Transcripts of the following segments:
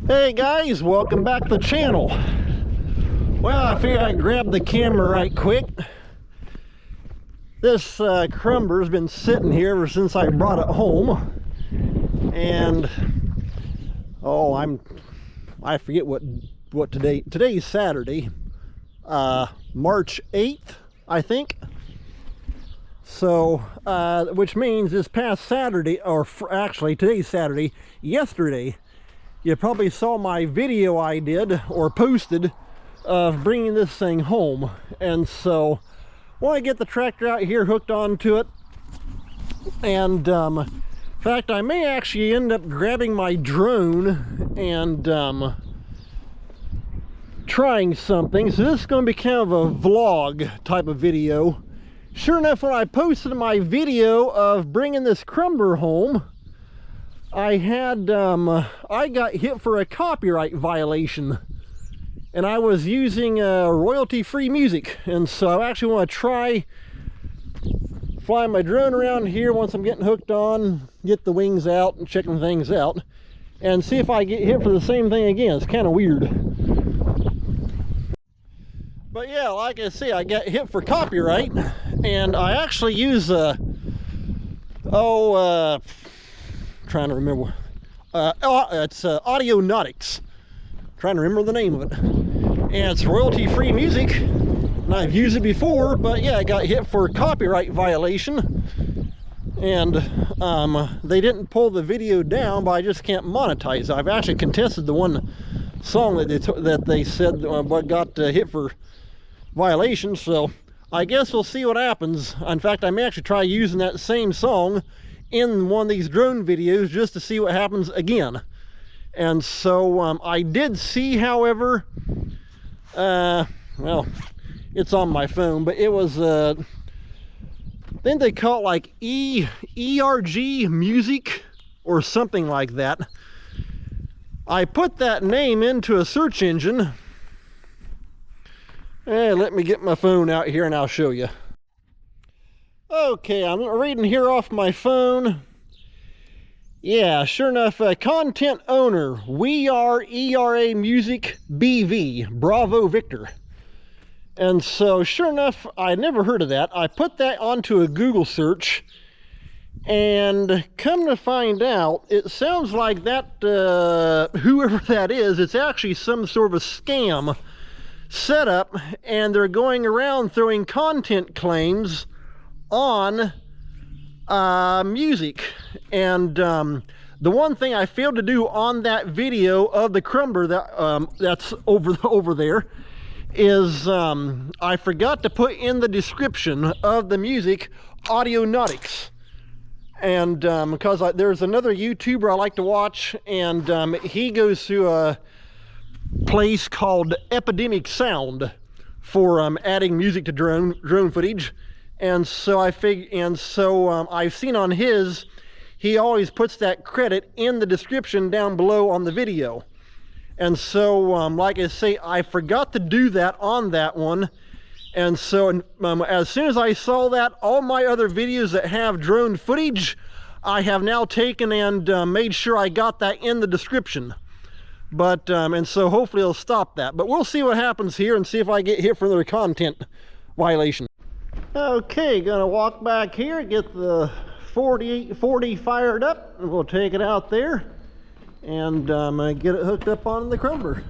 Hey guys, welcome back to the channel. Well, I figured I'd grab the camera right quick. This crumbler's been sitting here ever since I brought it home, and I forget what today's Saturday, March 8th, I think. So which means this past Saturday, or actually today's Saturday, yesterday, you probably saw my video I did or posted of bringing this thing home. And so when I get the tractor out here, hooked onto it, and in fact I may actually end up grabbing my drone and trying something. So this is going to be kind of a vlog type of video. Sure enough, when I posted my video of bringing this crumbler home, I got hit for a copyright violation, and I was using royalty-free music. And so I actually want to try flying my drone around here once I'm getting hooked on, get the wings out and checking things out, and see if I get hit for the same thing again. It's kind of weird. But yeah, like I say, I got hit for copyright, and I actually use trying to remember, it's Audionautics, trying to remember the name of it, and it's royalty-free music, and I've used it before. But yeah, I got hit for copyright violation, and they didn't pull the video down, but I just can't monetize. I've actually contested the one song that they said what got hit for violation, so I guess we'll see what happens. In fact, I may actually try using that same song in one of these drone videos just to see what happens again. And so I did see, however, well, it's on my phone, but it was I think they call it like ERG music or something like that. I put that name into a search engine. Let me get my phone out here and I'll show you. Okay, I'm reading here off my phone. Yeah, sure enough, content owner, We Are ERA Music BV, Bravo Victor. And so, sure enough, I never heard of that. I put that onto a Google search, and come to find out, it sounds like that, whoever that is, it's actually some sort of a scam setup, and they're going around throwing content claims on music. And the one thing I failed to do on that video of the crumbler that's over there is I forgot to put in the description of the music Audionautics. And because there's another YouTuber I like to watch, and he goes to a place called Epidemic Sound for adding music to drone footage. And so I've seen on his, he always puts that credit in the description down below on the video. And so like I say, I forgot to do that on that one. And so as soon as I saw that, all my other videos that have drone footage, I have now taken and made sure I got that in the description. But and so hopefully it'll stop that. But we'll see what happens here and see if I get hit for another content violation. Okay, gonna walk back here, get the 4840 fired up, and we'll take it out there and get it hooked up on the crumbler.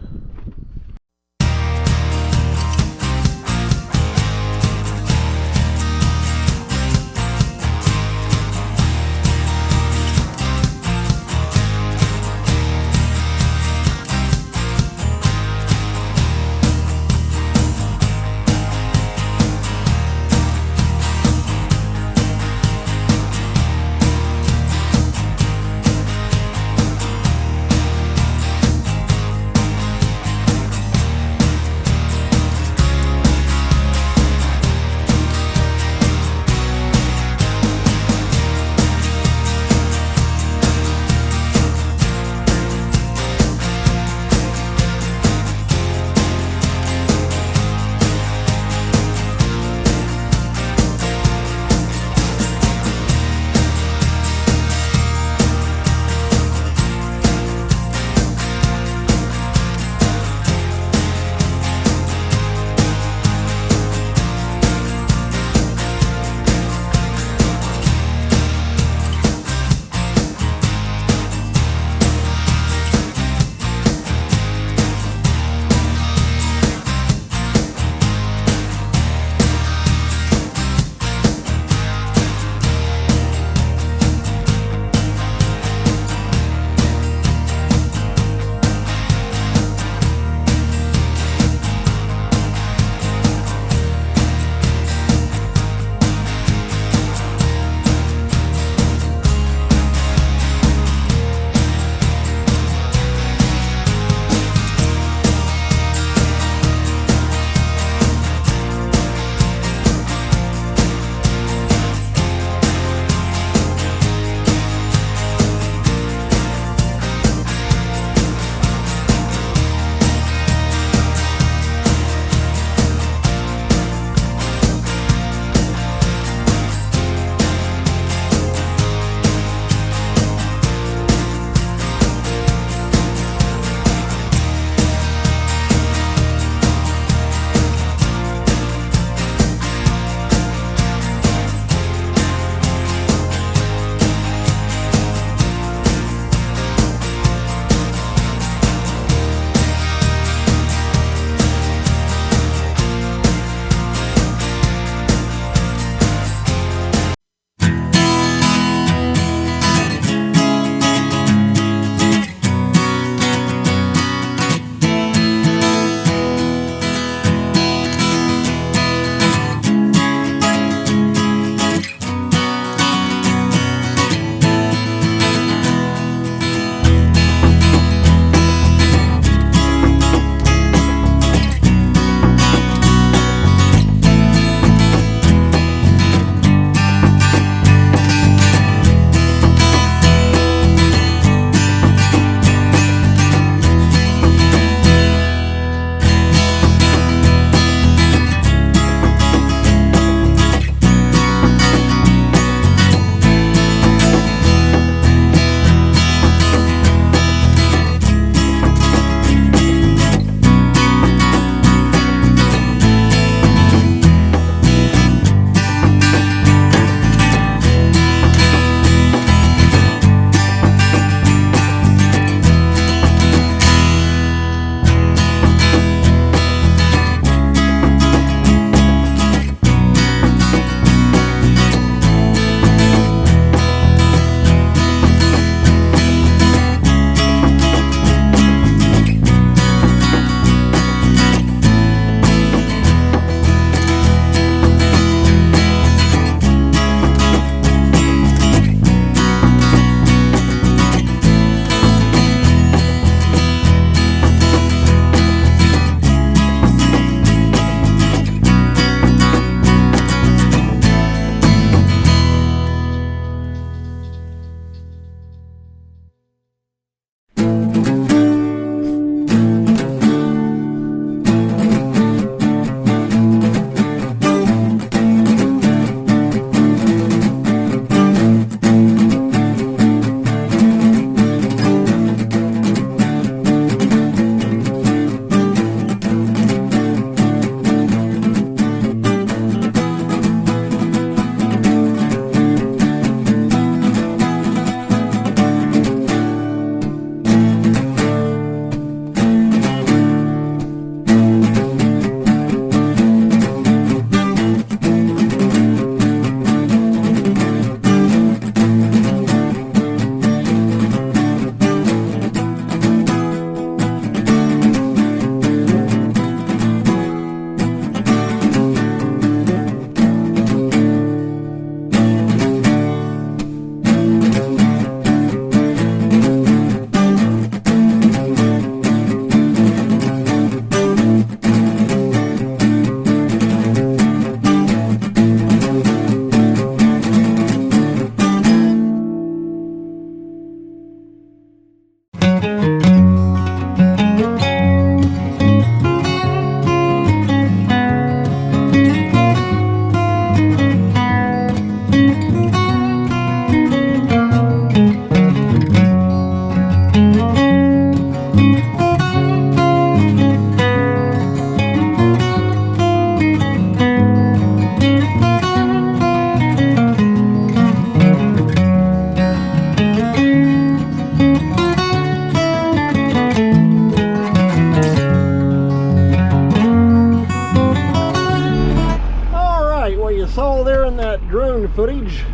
footage.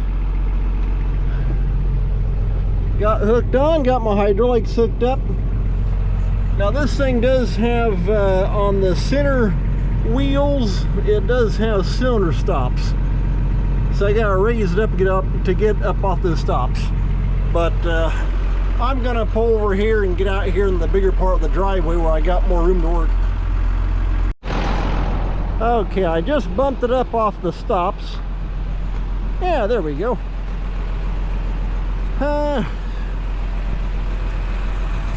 Got hooked on, got my hydraulics hooked up. Now this thing does have, on the center wheels, it does have cylinder stops. So I gotta raise it up to get up off those stops. But I'm gonna pull over here and get out here in the bigger part of the driveway where I got more room to work. Okay, I just bumped it up off the stops. Yeah, there we go.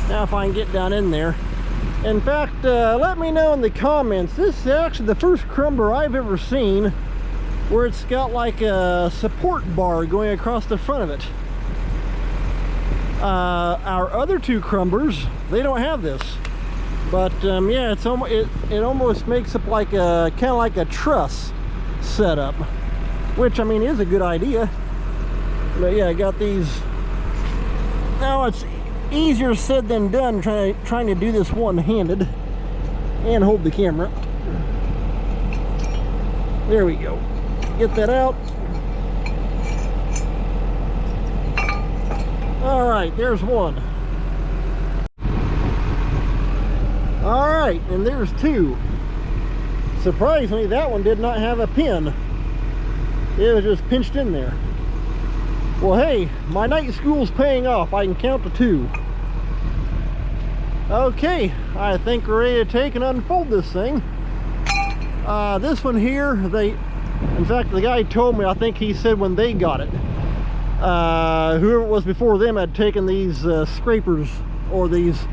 Now if I can get down in there. In fact, let me know in the comments. This is actually the first crumbler I've ever seen where it's got like a support bar going across the front of it. Our other two crumblers, they don't have this. But yeah, it almost makes up like a kind of like a truss setup, which I mean is a good idea. But yeah, I got these. Now it's easier said than done trying to do this one-handed and hold the camera. There we go. Get that out. All right, there's one. All right, and there's two. Surprisingly, that one did not have a pin. It was just pinched in there. Well, hey, my night school's paying off. I can count to 2. Okay, I think we're ready to take and unfold this thing. This one here, in fact, the guy told me, I think he said when they got it, whoever it was before them had taken these scrapers or these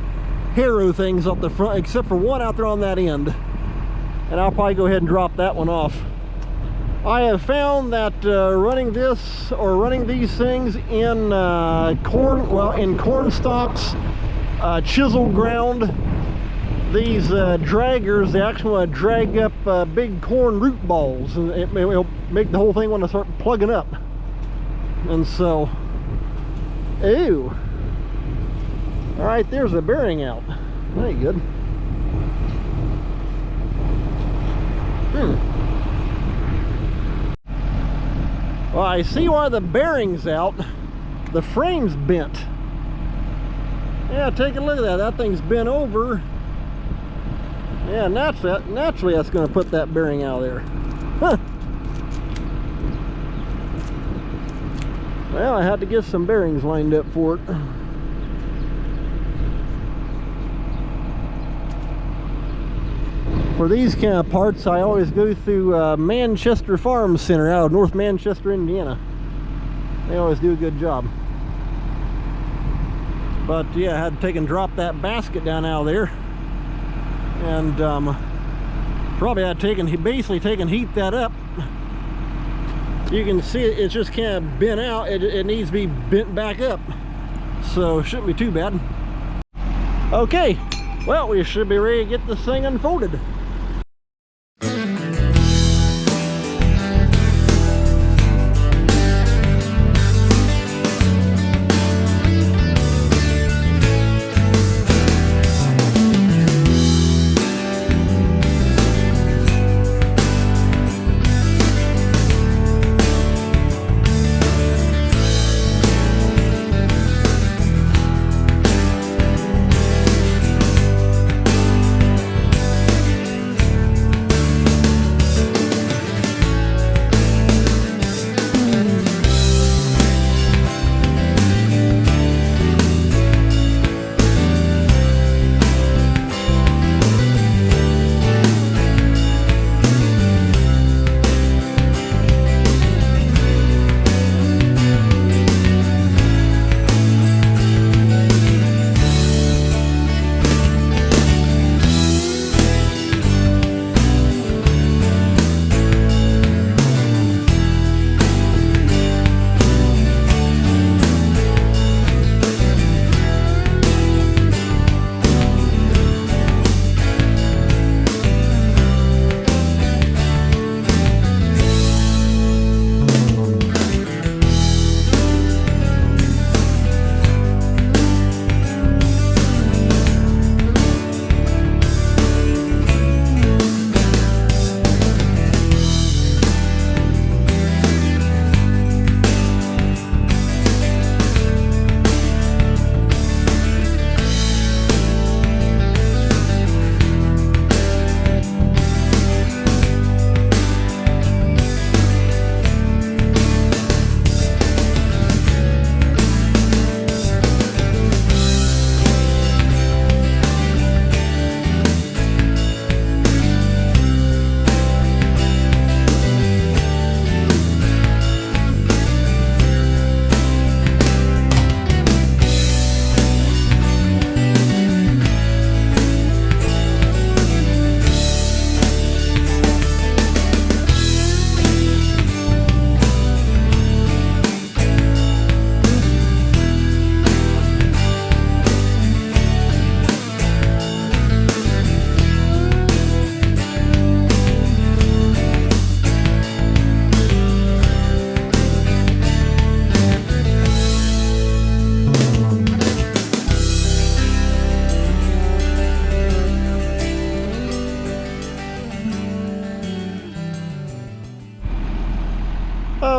harrow things up the front, except for one out there on that end. And I'll probably go ahead and drop that one off. I have found that running this or running these things in corn stalks, chisel ground, these draggers, they actually want to drag up big corn root balls, and it'll make the whole thing want to start plugging up. And so, ew. All right, there's a bearing out. Very good. Well, I see why the bearing's out. The frame's bent. Yeah, take a look at that. That thing's bent over. Yeah, naturally that's going to put that bearing out of there. Huh. Well, I had to get some bearings lined up for it. For these kind of parts, I always go through Manchester Farm Center out of North Manchester, Indiana. They always do a good job. But yeah, I had to take and drop that basket down out of there. And probably had to basically take and heat that up. You can see it's just kind of bent out. It needs to be bent back up. So shouldn't be too bad. Okay, well, we should be ready to get this thing unfolded.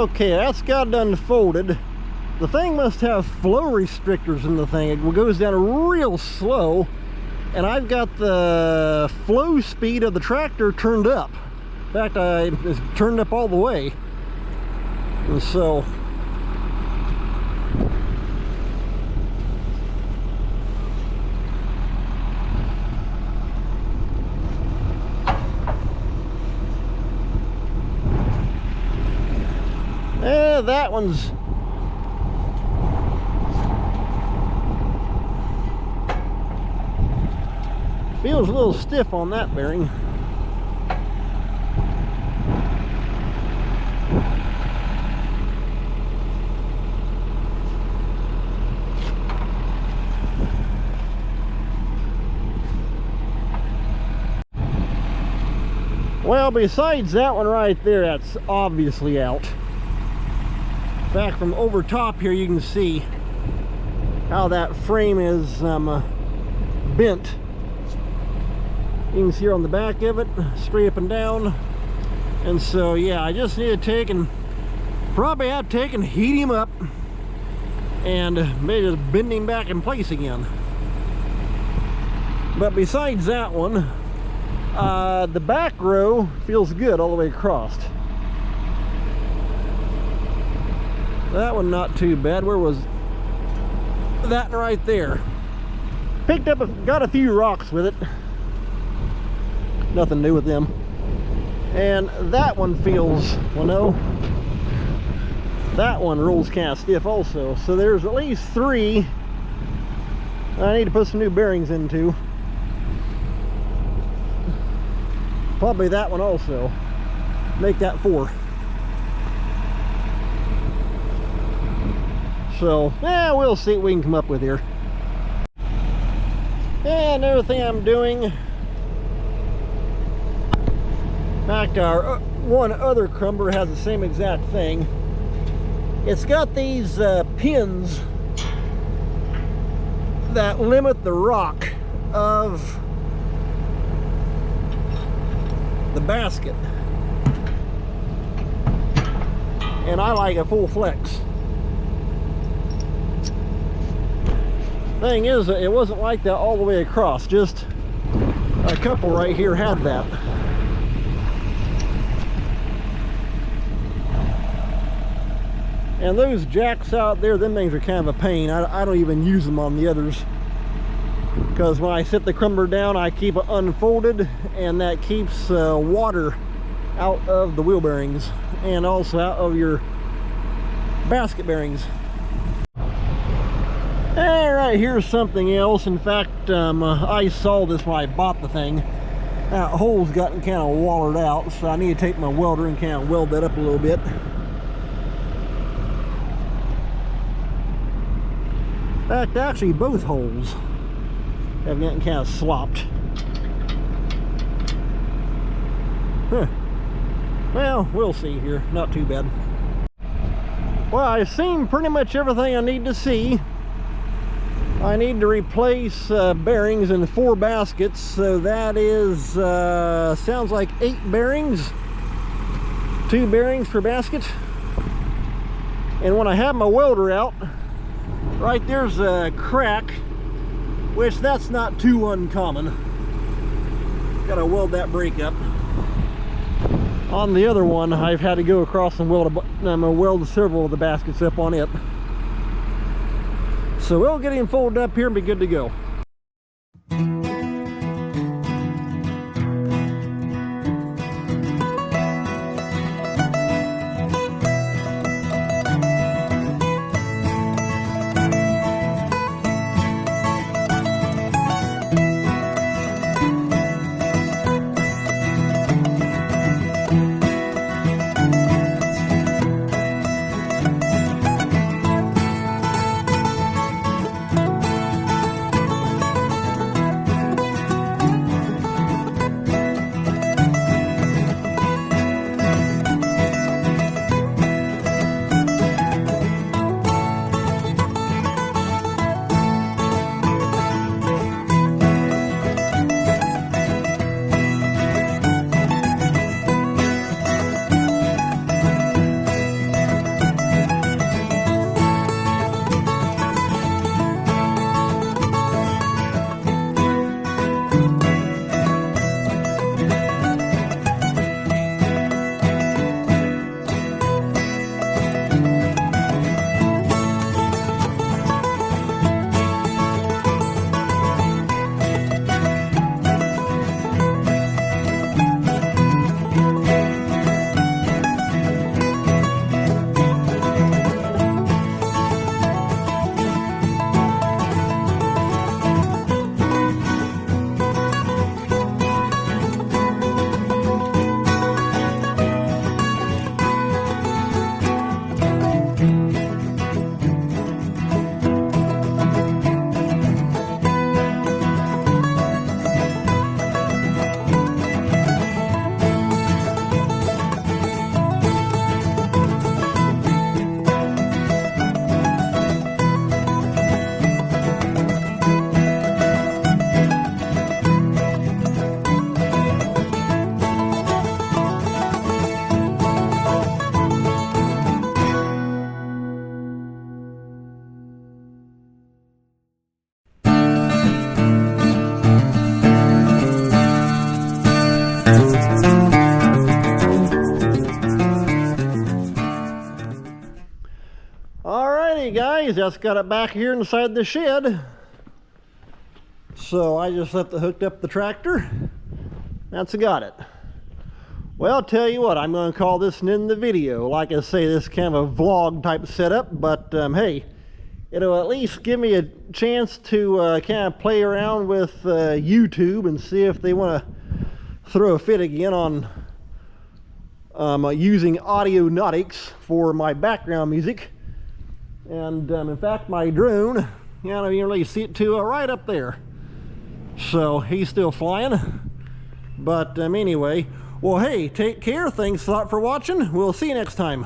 Okay, that's got unfolded. The thing must have flow restrictors in the thing. It goes down real slow, and I've got the flow speed of the tractor turned up. In fact, it's turned up all the way. And so that one's feels a little stiff on that bearing. Well, besides that one right there, that's obviously out. In fact, from over top here, you can see how that frame is bent. You can see here on the back of it, straight up and down. And so, yeah, I just need to take and probably have to take and heat him up and maybe just bend him back in place again. But besides that one, the back row feels good all the way across. That one not too bad. Where was that right there? Picked up, got a few rocks with it. Nothing new with them. And that one feels, well, no, that one rolls kind of stiff also. So there's at least 3 I need to put some new bearings into. Probably that one also. Make that 4. So, yeah, we'll see what we can come up with here. And another thing I'm doing, in fact, our one other crumbler has the same exact thing. It's got these pins that limit the rock of the basket. And I like a full flex. Thing is, it wasn't like that all the way across. Just a couple right here had that. And those jacks out there, them things are kind of a pain. I don't even use them on the others, because when I set the crumbler down, I keep it unfolded, and that keeps water out of the wheel bearings and also out of your basket bearings. Alright, here's something else. In fact, I saw this when I bought the thing. That hole's gotten kind of wallered out, so I need to take my welder and kind of weld that up a little bit. In fact, actually both holes have gotten kind of slopped. Huh. Well, we'll see here. Not too bad. Well, I've seen pretty much everything I need to see. I need to replace bearings in 4 baskets, so that is, sounds like 8 bearings. 2 bearings per basket. And when I have my welder out, right there's a crack, which that's not too uncommon. Gotta weld that brake up. On the other one, I've had to go across and weld several of the baskets up on it. So we'll get him folded up here and be good to go. just got it back here inside the shed. So I just hooked up the tractor. That's got it. Well, I'll tell you what, I'm going to call this an end the video. Like I say, this is kind of a vlog type setup, but hey, it'll at least give me a chance to kind of play around with YouTube and see if they want to throw a fit again on using Audionautics for my background music. And in fact, my drone, you know, you can really see it too, right up there. So he's still flying. But anyway, well, hey, take care. Thanks a lot for watching. We'll see you next time.